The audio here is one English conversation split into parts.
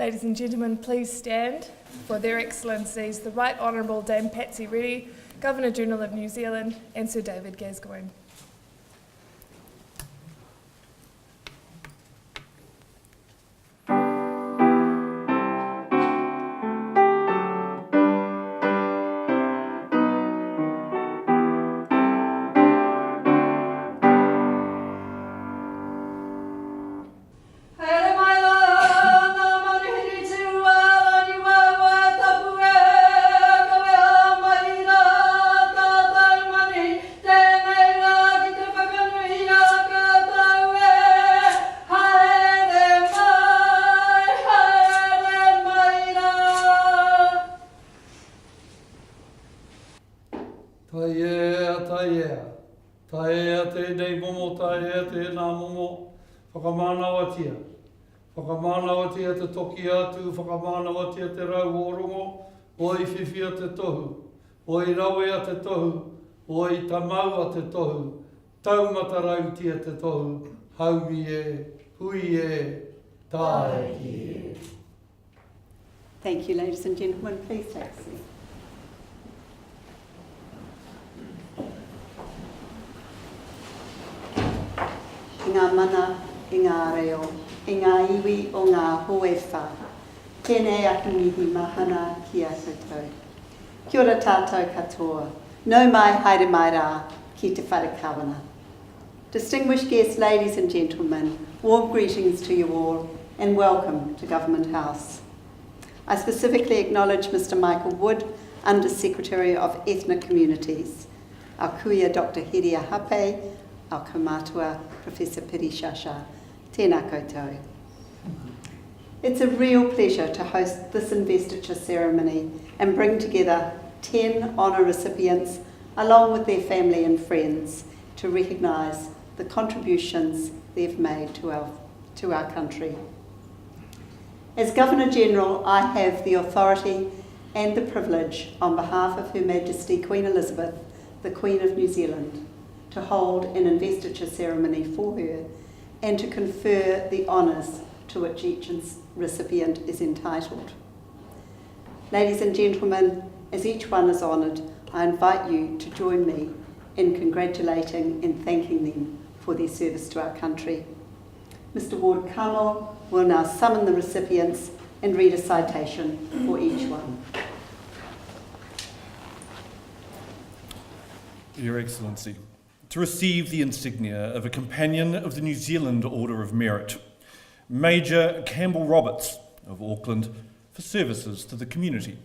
Ladies and gentlemen, please stand for Their Excellencies the Right Honourable Dame Patsy Reddy, Governor-General of New Zealand, and Sir David Gascoigne. Taea te nei momo, taea te nā momo, whakamānawatia. Whakamānawatia te toki atu, whakamānawatia te rau orongo, o i whiwhia te tohu, o i rawea te tohu, o i tamau a te tohu, taumata rautia te tohu, haumi e, hui e, tae ki e. Thank you, ladies and gentlemen. Please take a seat. I ngā mana, i ngā reo, i ngā iwi o ngā hoewha. Tēnei atu mihi mahana ki a koutou. Kia ora tātou katoa. Nau mai haere mai rā ki te whare kawana. Distinguished guests, ladies and gentlemen, warm greetings to you all and welcome to Government House. I specifically acknowledge Mr. Michael Wood, Under Secretary of Ethnic Communities, our kuia Dr. Hiria Hape, our kaumatua Professor Piri Shasha. Tēnā koutou. It's a real pleasure to host this investiture ceremony and bring together 10 honour recipients along with their family and friends to recognise the contributions they've made to our country. As Governor-General, I have the authority and the privilege on behalf of Her Majesty Queen Elizabeth, the Queen of New Zealand, to hold an investiture ceremony for her and to confer the honours to which each recipient is entitled. Ladies and gentlemen, as each one is honoured, I invite you to join me in congratulating and thanking them for their service to our country. Mr. Ward Kamo will now summon the recipients and read a citation for each one. Your Excellency, to receive the insignia of a Companion of the New Zealand Order of Merit, Major Campbell Roberts of Auckland, for services to the community.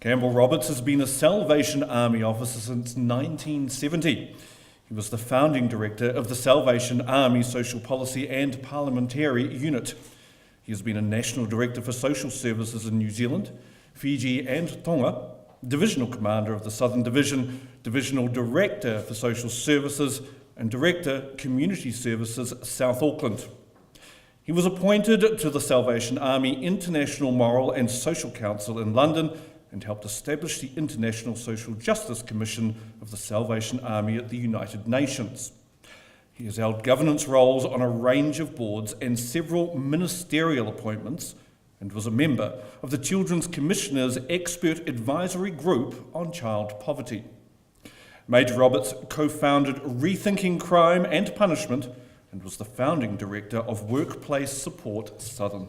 Campbell Roberts has been a Salvation Army officer since 1970. He was the founding director of the Salvation Army Social Policy and Parliamentary Unit. He has been a National Director for Social Services in New Zealand, Fiji and Tonga, Divisional Commander of the Southern Division, Divisional Director for Social Services, and Director, Community Services, South Auckland. He was appointed to the Salvation Army International Moral and Social Council in London and helped establish the International Social Justice Commission of the Salvation Army at the United Nations. He has held governance roles on a range of boards and several ministerial appointments, and was a member of the Children's Commissioner's Expert Advisory Group on Child Poverty. Major Roberts co-founded Rethinking Crime and Punishment and was the founding director of Workplace Support Southern.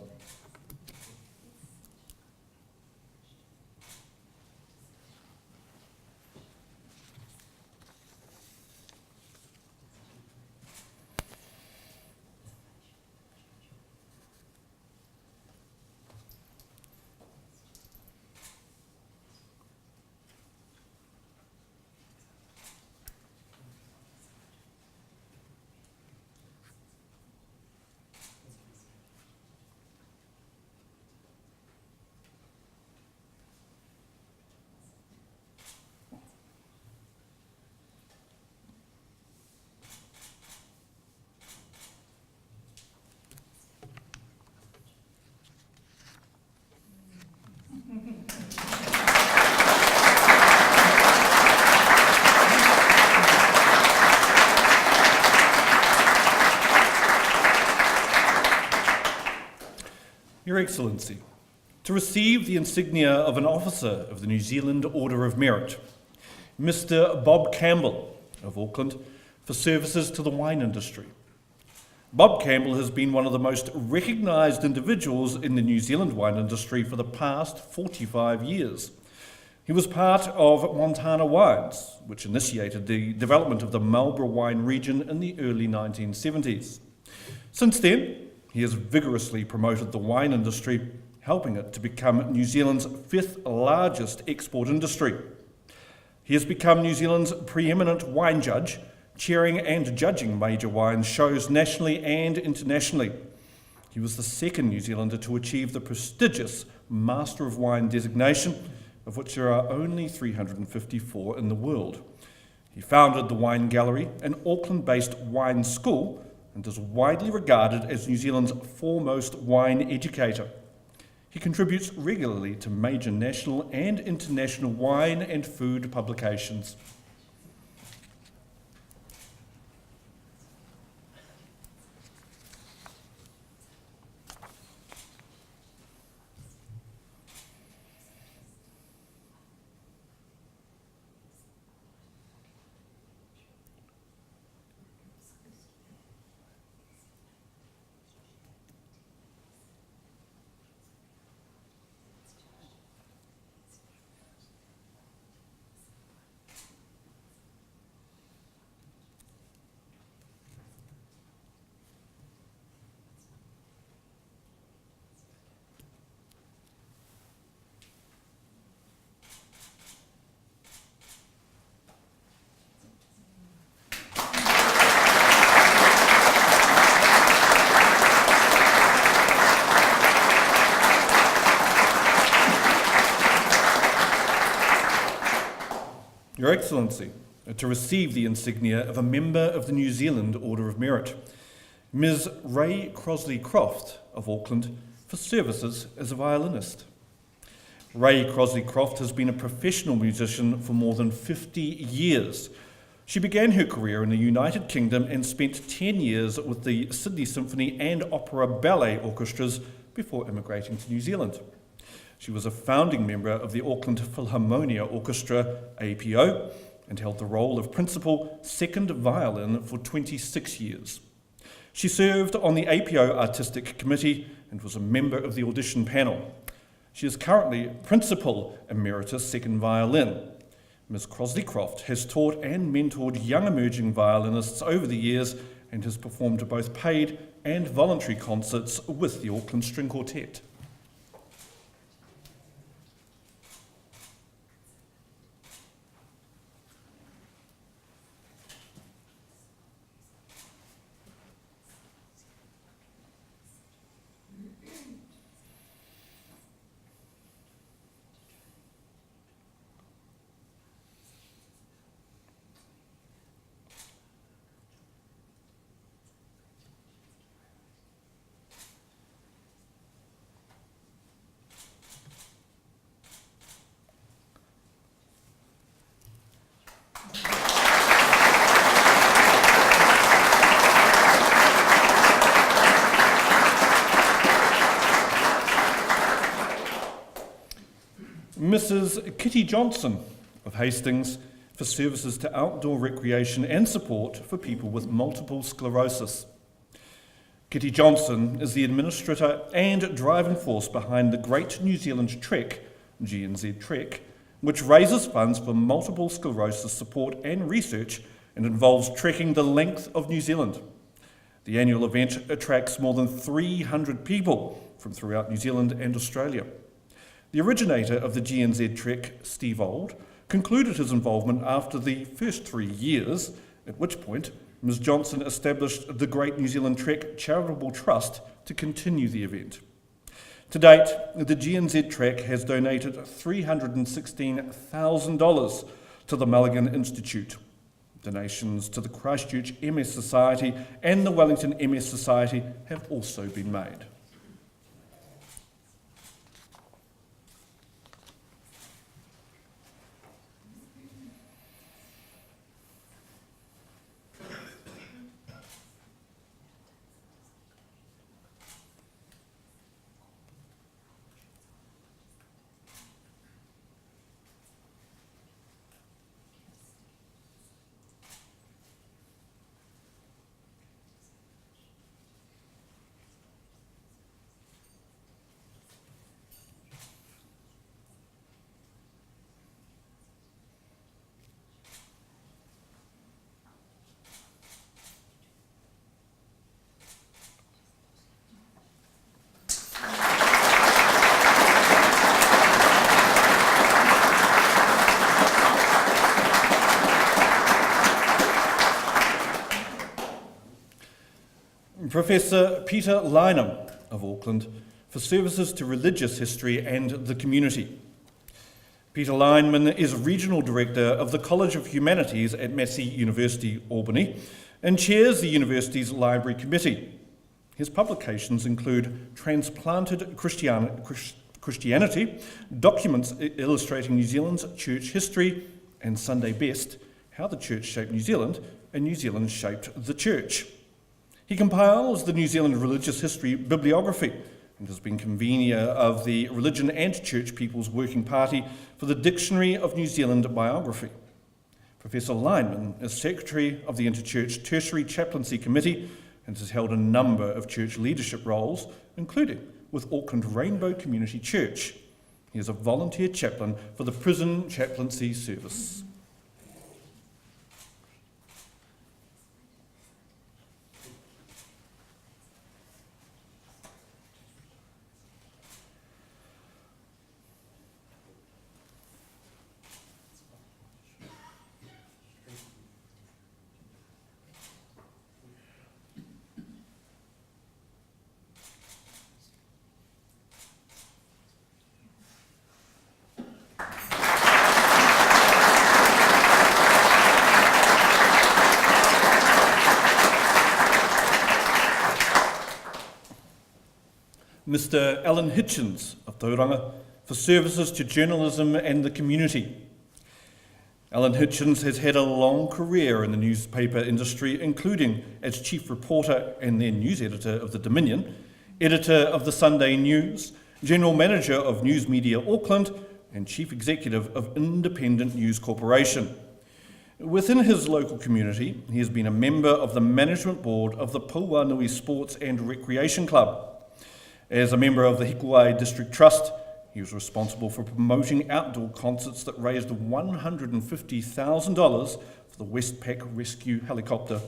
Your Excellency, to receive the insignia of an officer of the New Zealand Order of Merit, Mr. Bob Campbell of Auckland, for services to the wine industry. Bob Campbell has been one of the most recognised individuals in the New Zealand wine industry for the past 45 years. He was part of Montana Wines, which initiated the development of the Marlborough wine region in the early 1970s. Since then, he has vigorously promoted the wine industry, helping it to become New Zealand's 5th largest export industry. He has become New Zealand's preeminent wine judge, chairing and judging major wine shows nationally and internationally. He was the second New Zealander to achieve the prestigious Master of Wine designation, of which there are only 354 in the world. He founded the Wine Gallery, an Auckland-based wine school, and is widely regarded as New Zealand's foremost wine educator. He contributes regularly to major national and international wine and food publications. Your Excellency, to receive the insignia of a member of the New Zealand Order of Merit, Ms. Ray Crosley-Croft of Auckland, for services as a violinist. Ray Crosley-Croft has been a professional musician for more than 50 years. She began her career in the United Kingdom and spent 10 years with the Sydney Symphony and Opera Ballet Orchestras before immigrating to New Zealand. She was a founding member of the Auckland Philharmonia Orchestra, APO, and held the role of principal second violin for 26 years. She served on the APO Artistic Committee and was a member of the audition panel. She is currently Principal Emeritus Second Violin. Ms. Crosley-Croft has taught and mentored young emerging violinists over the years and has performed both paid and voluntary concerts with the Auckland String Quartet. Mrs. Kitty Johnson of Hastings for services to outdoor recreation and support for people with multiple sclerosis. Kitty Johnson is the administrator and driving force behind the Great New Zealand Trek, GNZ Trek, which raises funds for multiple sclerosis support and research and involves trekking the length of New Zealand. The annual event attracts more than 300 people from throughout New Zealand and Australia. The originator of the GNZ Trek, Steve Old, concluded his involvement after the first 3 years, at which point Ms. Johnson established the Great New Zealand Trek Charitable Trust to continue the event. To date, the GNZ Trek has donated $316,000 to the Mulligan Institute. Donations to the Christchurch MS Society and the Wellington MS Society have also been made. Professor Peter Lynham of Auckland for services to religious history and the community. Peter Lynham is Regional Director of the College of Humanities at Massey University, Albany, and chairs the university's Library Committee. His publications include Transplanted Christianity, documents illustrating New Zealand's church history, and Sunday Best, How the Church Shaped New Zealand and New Zealand Shaped the Church. He compiles the New Zealand Religious History Bibliography and has been convener of the Religion and Church People's Working Party for the Dictionary of New Zealand Biography. Professor Lynham is Secretary of the Interchurch Tertiary Chaplaincy Committee and has held a number of church leadership roles, including with Auckland Rainbow Community Church. He is a volunteer chaplain for the Prison Chaplaincy Service. Mr. Alan Hitchens of Tauranga for services to journalism and the community. Alan Hitchens has had a long career in the newspaper industry, including as chief reporter and then news editor of the Dominion, editor of the Sunday News, general manager of News Media Auckland, and chief executive of Independent News Corporation. Within his local community, he has been a member of the management board of the Pauanui Sports and Recreation Club. As a member of the Hikuai District Trust, he was responsible for promoting outdoor concerts that raised $150,000 for the Westpac Rescue Helicopter.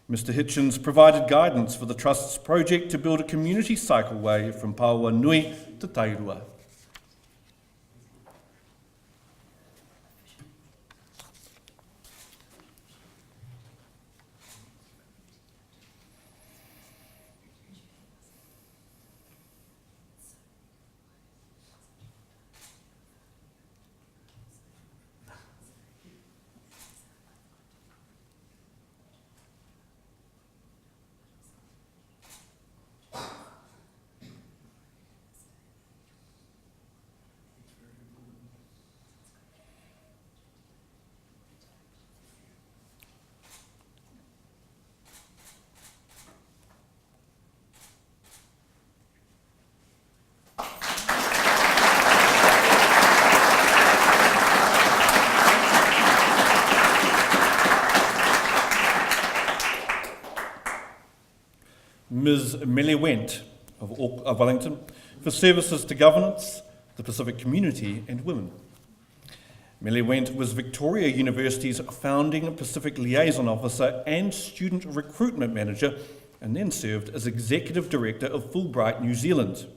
Mr. Hitchens provided guidance for the Trust's project to build a community cycleway from Pauanui to Tairua. Ms. Melly Went of Wellington for services to governance, the Pacific community and women. Melly Went was Victoria University's founding Pacific Liaison Officer and Student Recruitment Manager, and then served as Executive Director of Fulbright New Zealand.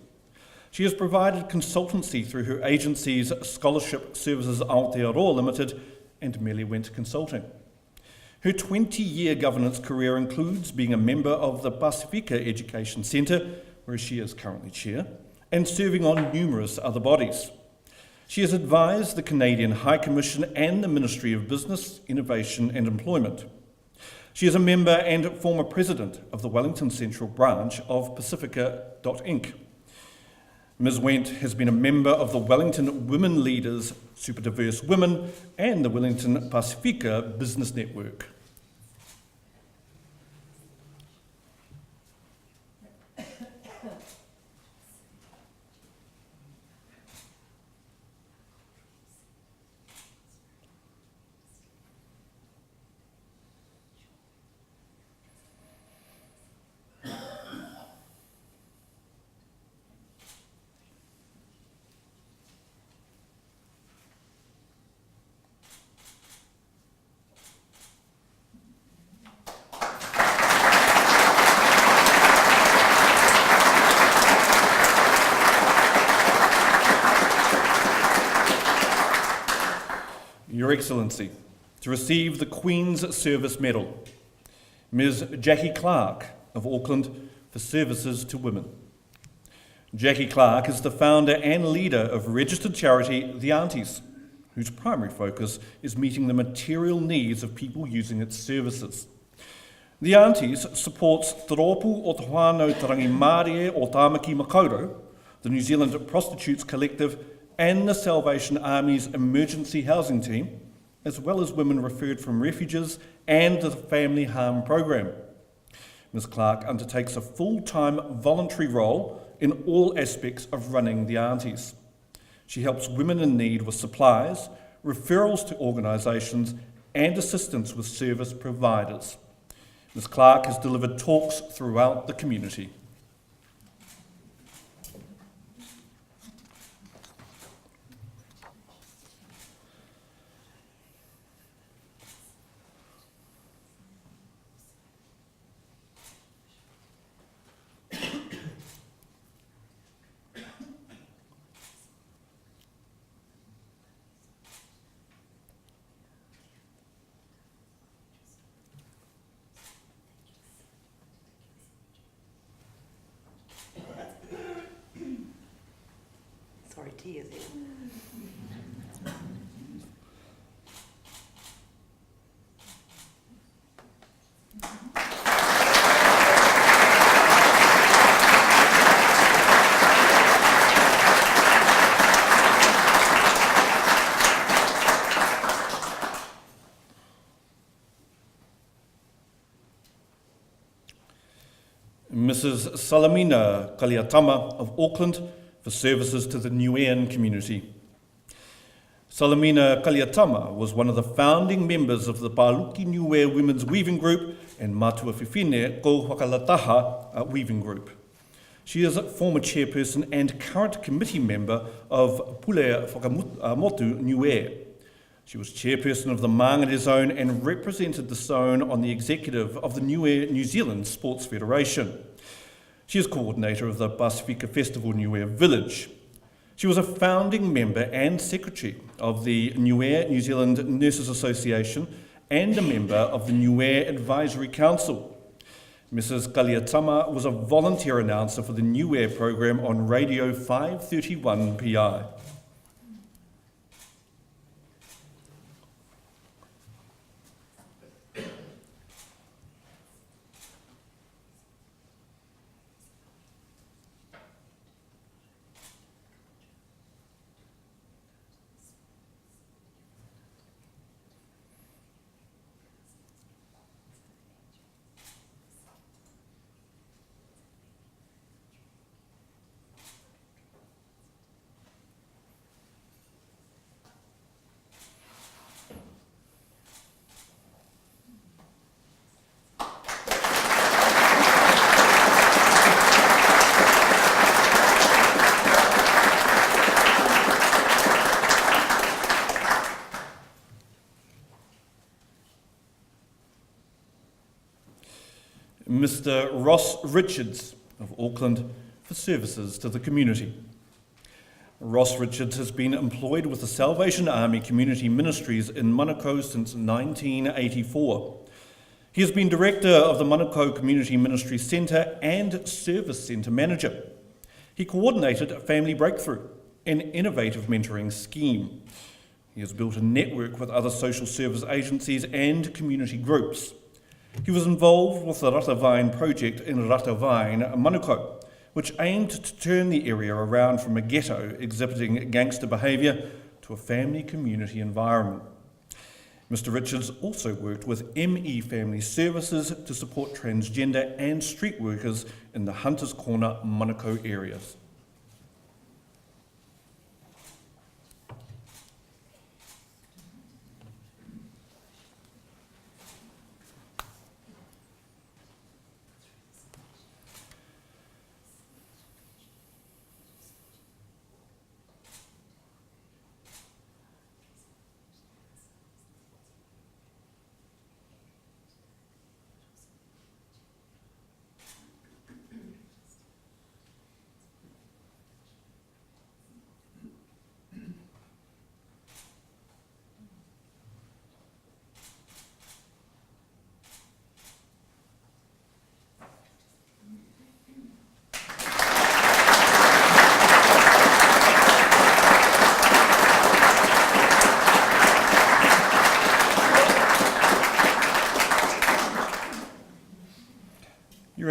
She has provided consultancy through her agencies Scholarship Services Aotearoa Limited and Melly Went Consulting. Her 20-year governance career includes being a member of the Pacifica Education Centre, where she is currently chair, and serving on numerous other bodies. She has advised the Canadian High Commission and the Ministry of Business, Innovation and Employment. She is a member and former president of the Wellington Central branch of Pacifica.Inc. Ms. Went has been a member of the Wellington Women Leaders, Super Diverse Women, and the Wellington Pacifica Business Network. Your Excellency, to receive the Queen's Service Medal, Ms. Jackie Clark of Auckland for services to women. Jackie Clark is the founder and leader of registered charity The Aunties, whose primary focus is meeting the material needs of people using its services. The Aunties supports Te Rōpū o Te Whānau Tarangi Mārie o Tāmaki Makaurau, the New Zealand Prostitutes Collective, and the Salvation Army's Emergency Housing Team, as well as women referred from refuges and the Family Harm Programme. Ms Clark undertakes a full-time voluntary role in all aspects of running the Aunties. She helps women in need with supplies, referrals to organisations, and assistance with service providers. Ms Clark has delivered talks throughout the community. Sorry, tears here. Mrs Salamina Kaliatama of Auckland for services to the Niuean community. Salamina Kaliatama was one of the founding members of the Paluki Niue Women's Weaving Group and Matua Whiwhine Ko Whakalataha Weaving Group. She is a former chairperson and current committee member of Pule Whakamotu Niue. She was chairperson of the Māngere Zone and represented the zone on the executive of the Niue New Zealand Sports Federation. She is coordinator of the Pasifika Festival Niue Village. She was a founding member and secretary of the Niue New Zealand Nurses Association and a member of the Niue Advisory Council. Mrs Kaliatama was a volunteer announcer for the Niue program on Radio 531 PI. Mr Ross Richards of Auckland for services to the community. Ross Richards has been employed with the Salvation Army Community Ministries in Manukau since 1984. He has been director of the Manukau Community Ministry Centre and Service Centre Manager. He coordinated Family Breakthrough, an innovative mentoring scheme. He has built a network with other social service agencies and community groups. He was involved with the Ratavine project in Ratavine, Manukau, which aimed to turn the area around from a ghetto exhibiting gangster behaviour to a family community environment. Mr Richards also worked with ME Family Services to support transgender and street workers in the Hunters Corner, Manukau areas.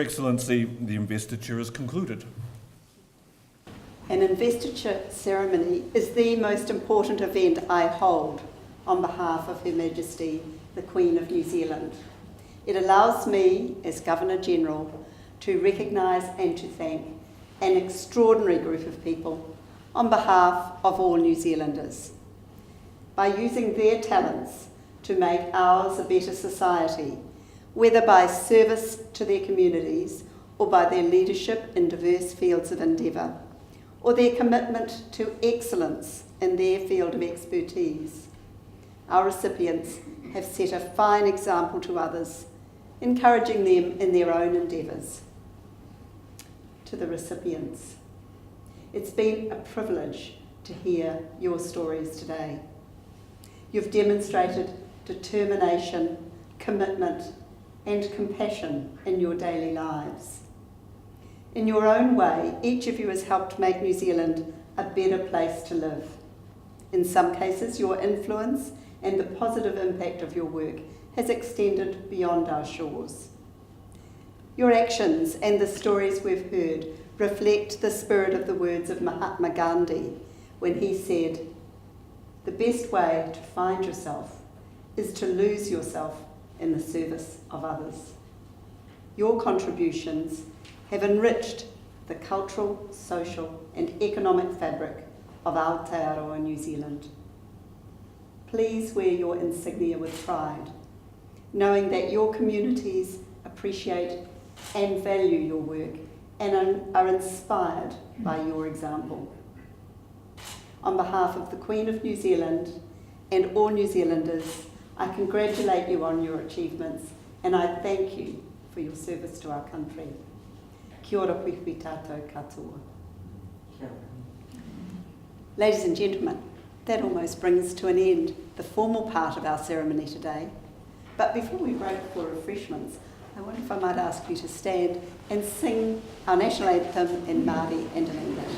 Excellency, the investiture is concluded. An investiture ceremony is the most important event I hold on behalf of Her Majesty, the Queen of New Zealand. It allows me, as Governor-General, to recognise and to thank an extraordinary group of people on behalf of all New Zealanders. By using their talents to make ours a better society, whether by service to their communities or by their leadership in diverse fields of endeavour, or their commitment to excellence in their field of expertise, our recipients have set a fine example to others, encouraging them in their own endeavours. To the recipients, it's been a privilege to hear your stories today. You've demonstrated determination, commitment, and compassion in your daily lives. In your own way, each of you has helped make New Zealand a better place to live. In some cases, your influence and the positive impact of your work has extended beyond our shores. Your actions and the stories we've heard reflect the spirit of the words of Mahatma Gandhi when he said, "The best way to find yourself is to lose yourself in the service of others." Your contributions have enriched the cultural, social and economic fabric of Aotearoa, New Zealand. Please wear your insignia with pride, knowing that your communities appreciate and value your work and are inspired by your example. On behalf of the Queen of New Zealand and all New Zealanders, I congratulate you on your achievements and I thank you for your service to our country. Kia ora whiwhi tātou katoa. Ladies and gentlemen, that almost brings to an end the formal part of our ceremony today. But before we break for refreshments, I wonder if I might ask you to stand and sing our national anthem in Māori and in English.